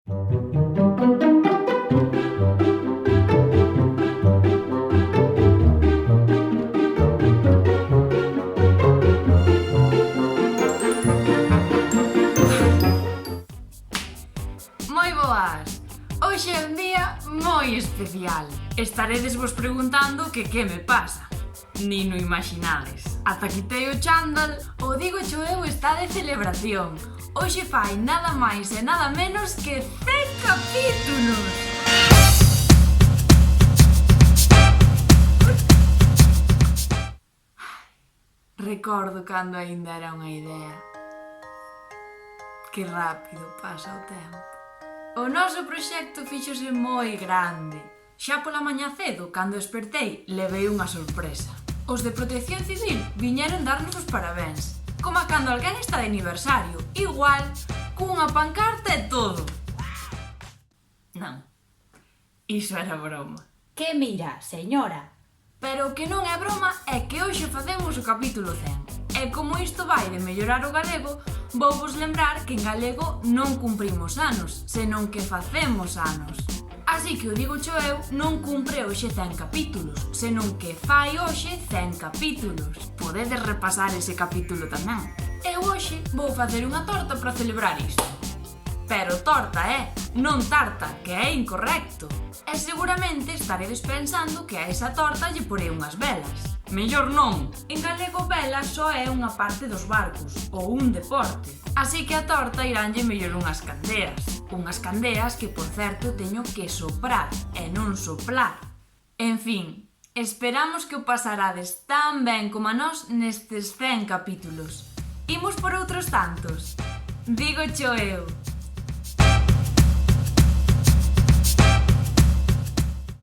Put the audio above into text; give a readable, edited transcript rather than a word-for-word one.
Moi boas! Hoxe é un día moi especial. Estaredes vos preguntando que me pasa. Ni no imaginades. Ata quitei o chándal, o Digo Cho Eu está de celebración. Hoxe fai nada máis e nada menos que 100 capítulos! Recordo cando aínda era unha idea. Que rápido pasa o tempo. O noso proxecto fíxose moi grande. Xa pola mañá cedo, cando despertei, levei unha sorpresa. Os de Protección Civil viñeron darnos os parabéns, como cando alguén está de aniversario, igual, cunha pancarta e todo. Non, iso era broma. Que mira, señora? Pero o que non é broma é que hoxe facemos o capítulo 100. E como isto vai de mellorar o galego, vouvos lembrar que en galego non cumprimos anos, senón que facemos anos. Así que o Digo Cho Eu non cumpre hoxe 100 capítulos, senón que fai hoxe 100 capítulos. Podedes repasar ese capítulo tamén. Eu hoxe vou facer unha torta para celebrar isto. Pero torta, non tarta, que é incorrecto. E seguramente estaredes pensando que a esa torta lle porei unhas velas. Mellor non. En galego vela só é unha parte dos barcos, ou un deporte. Así que a torta iránlle mellor unhas candeas. Unhas candeas que, por certo, teño que soprar e non soplar. En fin, esperamos que o pasarades tan ben como a nós nestes 100 capítulos. Imos por outros tantos. Digo Cho Eu.